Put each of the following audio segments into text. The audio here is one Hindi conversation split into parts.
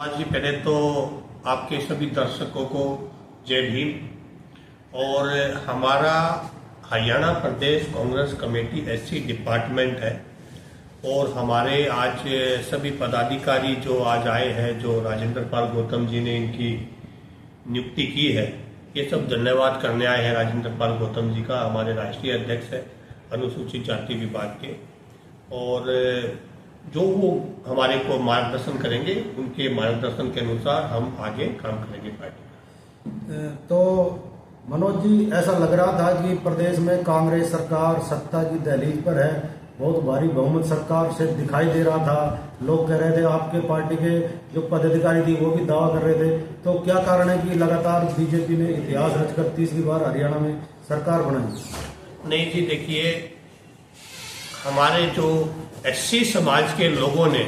आज जी पहले तो आपके सभी दर्शकों को जय भीम। और हमारा हरियाणा प्रदेश कांग्रेस कमेटी एससी डिपार्टमेंट है और हमारे आज सभी पदाधिकारी जो आज आए हैं, जो राजेंद्र पाल गौतम जी ने इनकी नियुक्ति की है, ये सब धन्यवाद करने आए हैं राजेंद्र पाल गौतम जी का। हमारे राष्ट्रीय अध्यक्ष है अनुसूचित जाति विभाग के, और जो वो हमारे को मार्गदर्शन करेंगे, उनके मार्गदर्शन के अनुसार हम आगे काम करेंगे पार्टी। तो मनोज जी, ऐसा लग रहा था कि प्रदेश में कांग्रेस सरकार सत्ता की दहलीज पर है, बहुत भारी बहुमत सरकार से दिखाई दे रहा था। लोग कह रहे थे, आपके पार्टी के जो पदाधिकारी थी वो भी दावा कर रहे थे। तो क्या कारण है कि लगातार बीजेपी ने इतिहास रचकर तीसरी बार हरियाणा में सरकार बनाई? नहीं जी, देखिए, हमारे जो एससी समाज के लोगों ने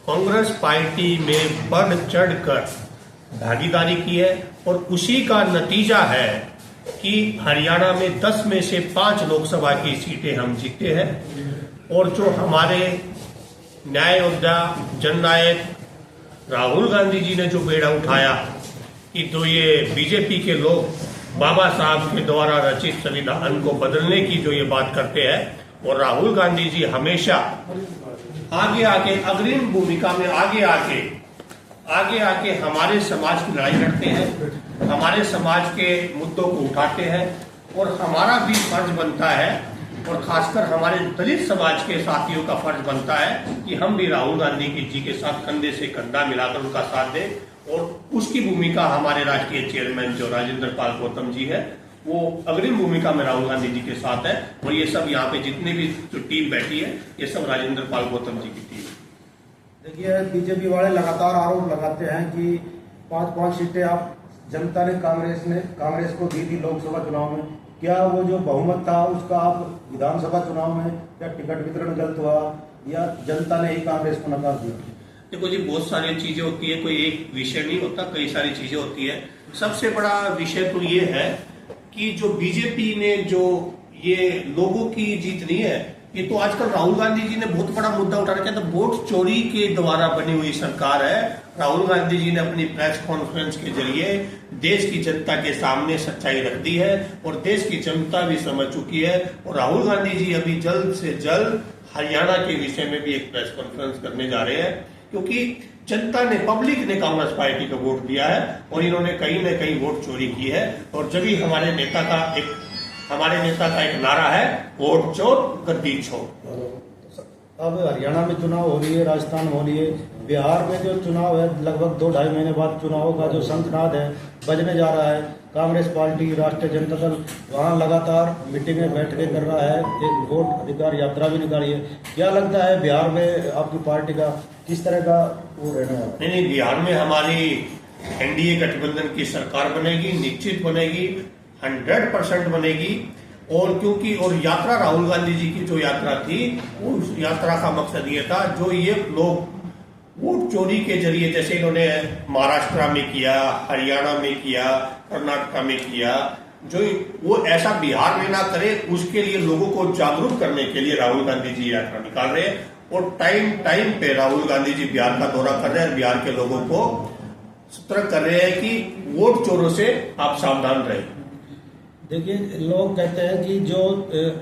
कांग्रेस पार्टी में बढ़ चढ़कर भागीदारी की है और उसी का नतीजा है कि हरियाणा में 10 में से 5 लोकसभा की सीटें हम जीते हैं। और जो हमारे न्याय योद्धा जननायक राहुल गांधी जी ने जो बेड़ा उठाया कि तो ये बीजेपी के लोग बाबा साहब के द्वारा रचित संविधान को बदलने की जो ये बात करते हैं, और राहुल गांधी जी हमेशा आगे आके अग्रिम भूमिका में आगे आके हमारे समाज की लड़ाई लड़ते हैं, हमारे समाज के मुद्दों को उठाते हैं। और हमारा भी फर्ज बनता है, और खासकर हमारे दलित समाज के साथियों का फर्ज बनता है कि हम भी राहुल गांधी जी के साथ कंधे से कंधा मिलाकर उनका साथ दें। और उसकी भूमिका हमारे राष्ट्रीय चेयरमैन जो राजेंद्र पाल गौतम जी है, वो अग्रिम भूमिका में राहुल गांधी जी के साथ है। और ये सब यहाँ पे जितने भी जो टीम बैठी है, ये सब राजेंद्र पाल गौतम जी की टीम है। देखिए, बीजेपी वाले लगातार आरोप लगाते हैं कि 5-5 सीटें आप जनता ने कांग्रेस को दी थी लोकसभा चुनाव में। क्या वो जो बहुमत था उसका आप विधानसभा चुनाव में क्या टिकट वितरण गलत हुआ, या जनता ने ही कांग्रेस को नकार दिया? देखो जी, बहुत सारी चीजें होती है, कोई एक विषय नहीं होता, कई सारी चीजें होती है। सबसे बड़ा विषय तो ये है कि जो बीजेपी ने जो ये लोगों की जीत नहीं है, ये तो आजकल राहुल गांधी जी ने बहुत बड़ा मुद्दा उठा रखा है। तो वोट चोरी के द्वारा बनी हुई सरकार है। राहुल गांधी जी ने अपनी प्रेस कॉन्फ्रेंस के जरिए देश की जनता के सामने सच्चाई रख दी है, और देश की जनता भी समझ चुकी है। और राहुल गांधी जी अभी जल्द से जल्द हरियाणा के विषय में भी एक प्रेस कॉन्फ्रेंस करने जा रहे हैं, क्योंकि जनता ने, पब्लिक ने कांग्रेस पार्टी को वोट दिया है और इन्होंने कहीं न कहीं वोट चोरी की है। और जब ही हमारे नेता का एक नारा है, वोट चोर गद्दी छोड़। अब हरियाणा में चुनाव हो रही है, राजस्थान हो रही है, बिहार में जो चुनाव है लगभग 2-2.5 महीने बाद चुनाव का जो शंखनाद है बजने जा रहा है। कांग्रेस पार्टी, राष्ट्रीय जनता दल वहाँ लगातार मीटिंगें बैठकें कर रहा है, एक वोट अधिकार यात्रा भी निकाली है। क्या लगता है बिहार में आपकी पार्टी का किस तरह का वो रहने वाला? नहीं, बिहार में हमारी एनडीए गठबंधन की सरकार बनेगी, निश्चित बनेगी, 100% बनेगी। और क्योंकि यात्रा राहुल गांधी जी की जो यात्रा थी, उस यात्रा का मकसद ये था, जो ये लोग वोट चोरी के जरिए, जैसे इन्होंने महाराष्ट्र में किया, हरियाणा में किया, कर्नाटक में किया, जो वो ऐसा बिहार में ना करे, उसके लिए लोगों को जागरूक करने के लिए राहुल गांधी जी यात्रा निकाल रहे हैं। और टाइम पे राहुल गांधी जी बिहार का दौरा कर रहे हैं, बिहार के लोगों को सतर्क कर रहे हैं कि वोट चोरों से आप सावधान रहें। देखिए, लोग कहते हैं कि जो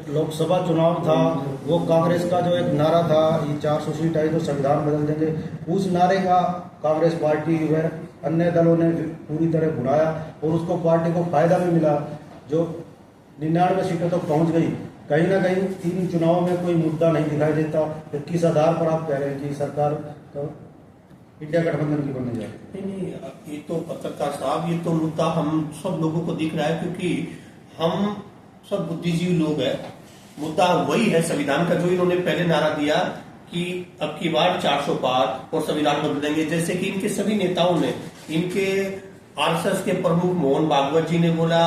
लोकसभा चुनाव था वो कांग्रेस का जो एक नारा था, ये 400 सीट आई तो संविधान बदल देंगे, उस नारे का कांग्रेस पार्टी व अन्य दलों ने पूरी तरह भुनाया और उसको पार्टी को फायदा भी मिला, जो 99 सीटों तक पहुंच गई। कहीं ना कहीं इन चुनावों में कोई मुद्दा नहीं दिखाई देता। तो किस आधार पर आप कह रहे हैं कि सरकार तो इंडिया गठबंधन की बनने जा रही है? नहीं, ये तो पत्रकार साहब, ये तो मुद्दा हम सब लोगों को दिख रहा है, क्योंकि हम सब बुद्धिजीवी लोग हैं। मुद्दा वही है संविधान का, जो इन्होंने पहले नारा दिया कि अब की बार 400 पार और संविधान बदल देंगे। जैसे कि इनके सभी नेताओं ने, इनके आरएसएस के प्रमुख मोहन भागवत जी ने बोला,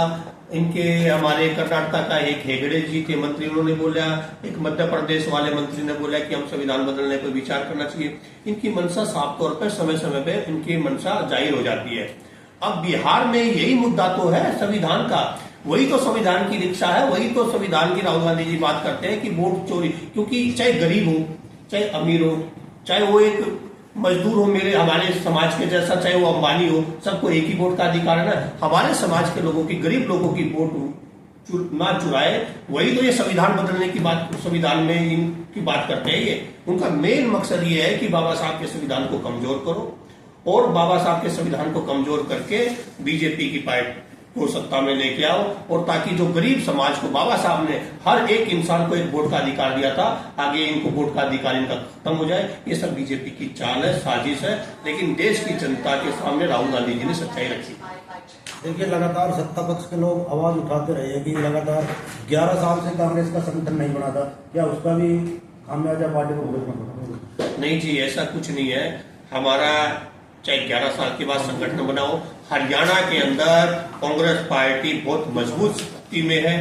इनके हमारे कर्नाटक का एक हेगड़े जी थे मंत्री, उन्होंने बोला, एक मध्य प्रदेश वाले मंत्री ने बोला कि हम संविधान बदलने पर विचार करना चाहिए। इनकी मंशा साफ तौर पर समय समय पे इनकी मंशा जाहिर हो जाती है। अब बिहार में यही मुद्दा तो है संविधान का, वही तो संविधान की रिक्शा है, वही तो संविधान की राहुल गांधी जी बात करते हैं कि वोट चोरी, क्योंकि चाहे गरीब हो, चाहे अमीर हो, चाहे वो एक मजदूर हो, मेरे हमारे समाज के जैसा, चाहे वो अंबानी हो, सबको एक ही वोट का अधिकार है ना। हमारे समाज के लोगों की, गरीब लोगों की वोट ना चुराए, वही तो ये संविधान बदलने की बात, संविधान में इनकी बात करते हैं। ये उनका मेन मकसद ये है कि बाबा साहब के संविधान को कमजोर करो, और बाबा साहब के संविधान को कमजोर करके बीजेपी की पार्टी को सत्ता में लेके आओ, और ताकि जो गरीब समाज को बाबा साहब ने हर एक इंसान को एक वोट का अधिकार दिया था, आगे इनको वोट का अधिकार इनका खत्म हो जाए। ये सब बीजेपी की चाल है, साजिश है, लेकिन देश की जनता के सामने राहुल गांधी जी ने सच्चाई रखी। देखिए, लगातार सत्ता पक्ष के लोग आवाज उठाते रहे कि लगातार 11 साल से कांग्रेस का संगठन नहीं बना था, क्या उसका भी खामियाजा पार्टी को भुगतना पड़ा? नहीं जी, ऐसा कुछ नहीं है। हमारा चाहे 11 साल के बाद संगठन बनाओ, हरियाणा के अंदर कांग्रेस पार्टी बहुत मजबूत स्थिति में है,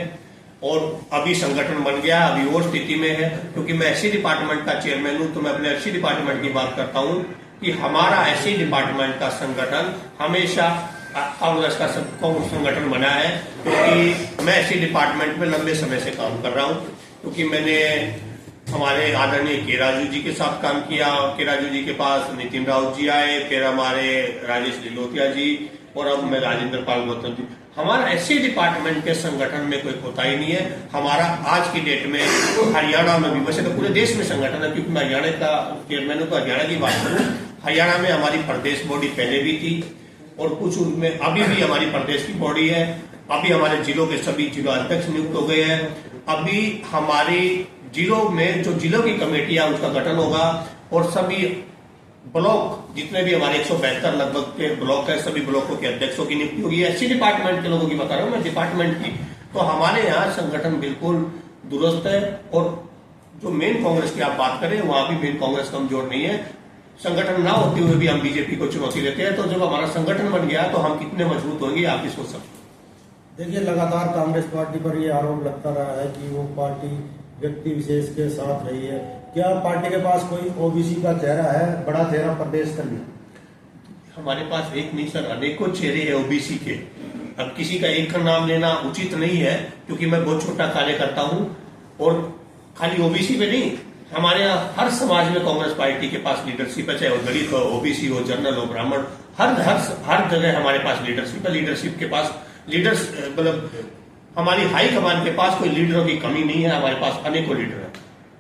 और अभी संगठन बन गया, अभी और स्थिति में है। क्योंकि मैं एससी डिपार्टमेंट का चेयरमैन हूं, तो मैं अपने एससी डिपार्टमेंट की बात करता हूं कि हमारा एससी डिपार्टमेंट का संगठन हमेशा कांग्रेस का संगठन बना है। क्योंकि मैं एससी डिपार्टमेंट में लंबे समय से काम कर रहा हूं, क्योंकि मैंने हमारे आदरणीय के राजू जी के साथ काम किया, के राजू जी के पास नितिन राउत जी आए, फिर हमारे राजेश लिलोतिया जी, और अब मैं राजेंद्र पाल गौतम जी। हमारा एससी डिपार्टमेंट के संगठन में कोई कोताही नहीं है। हमारा आज की डेट में हरियाणा में भी, वैसे तो पूरे देश में संगठन है, क्योंकि मैं हरियाणा का चेयरमैन हूं, तो हरियाणा की बात करूं, हरियाणा में हमारी प्रदेश बॉडी पहले भी थी, और कुछ उनमें अभी भी हमारी प्रदेश की बॉडी है। अभी हमारे जिलों के सभी जिला अध्यक्ष नियुक्त हो गए हैं। अभी हमारी जिलों में जो जिलों की कमेटियां, उसका गठन होगा, और सभी ब्लॉक, जितने भी हमारे 172 लगभग के ब्लॉक है, सभी ब्लॉकों के अध्यक्षों की नियुक्ति होगी। एससी डिपार्टमेंट के लोगों की बता रहा हूं मैं, डिपार्टमेंट की। तो हमारे यहाँ संगठन बिल्कुल दुरुस्त है, और जो मेन कांग्रेस की आप बात करें, वहां भी मेन कांग्रेस कमजोर नहीं है। संगठन ना होते हुए भी हम बीजेपी को चुनौती देते हैं, तो जब हमारा संगठन बन गया तो हम कितने मजबूत होंगे, आप ही सोच सकते हैं। देखिए, लगातार कांग्रेस पार्टी पर ये आरोप लगता रहा है कि वो पार्टी व्यक्ति विशेष के साथ रही है। क्या पार्टी के पास कोई ओबीसी का चेहरा है, बड़ा चेहरा प्रदेश का? हमारे पास एक नहीं सर, अनेकों चेहरे हैं ओबीसी के। अब किसी का एक का नाम लेना उचित नहीं है, क्योंकि मैं बहुत छोटा कार्य करता हूं, और खाली ओबीसी पे नहीं, हमारे यहाँ हर समाज में कांग्रेस पार्टी के पास लीडरशिप है, चाहे वो दलित हो, ओबीसी हो, जनरल हो, ब्राह्मण, हर जगह हमारे पास लीडरशिप है। लीडरशिप के पास लीडर्स, मतलब हमारी हाई कमान के पास कोई लीडरों की कमी नहीं है, हमारे पास अनेकों लीडर है।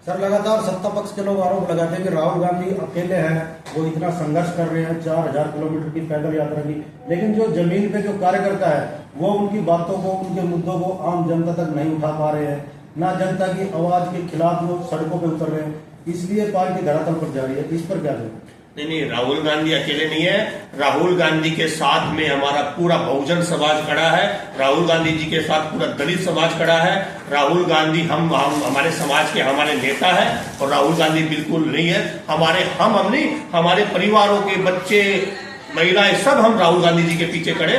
सर, लगातार सत्ता पक्ष के लोग आरोप लगाते हैं कि राहुल गांधी अकेले हैं, वो इतना संघर्ष कर रहे हैं, 4000 किलोमीटर की पैदल यात्रा की, लेकिन जो जमीन पे जो कार्यकर्ता है, वो उनकी बातों को, उनके मुद्दों को आम जनता तक नहीं उठा पा रहे हैं, ना जनता की आवाज के खिलाफ वो सड़कों पे उतर रहे हैं, इसलिए पार्टी धरातल पर जा रही है। इस पर क्या करें? नहीं, राहुल गांधी अकेले नहीं है। राहुल गांधी के साथ में हमारा पूरा बहुजन समाज खड़ा है, राहुल गांधी जी के साथ पूरा दलित समाज खड़ा है। राहुल गांधी हम हमारे समाज के हमारे नेता है, और राहुल गांधी बिल्कुल नहीं है हमारे, हम नहीं, हमारे परिवारों के बच्चे, महिलाएं, सब हम राहुल गांधी जी के पीछे खड़े।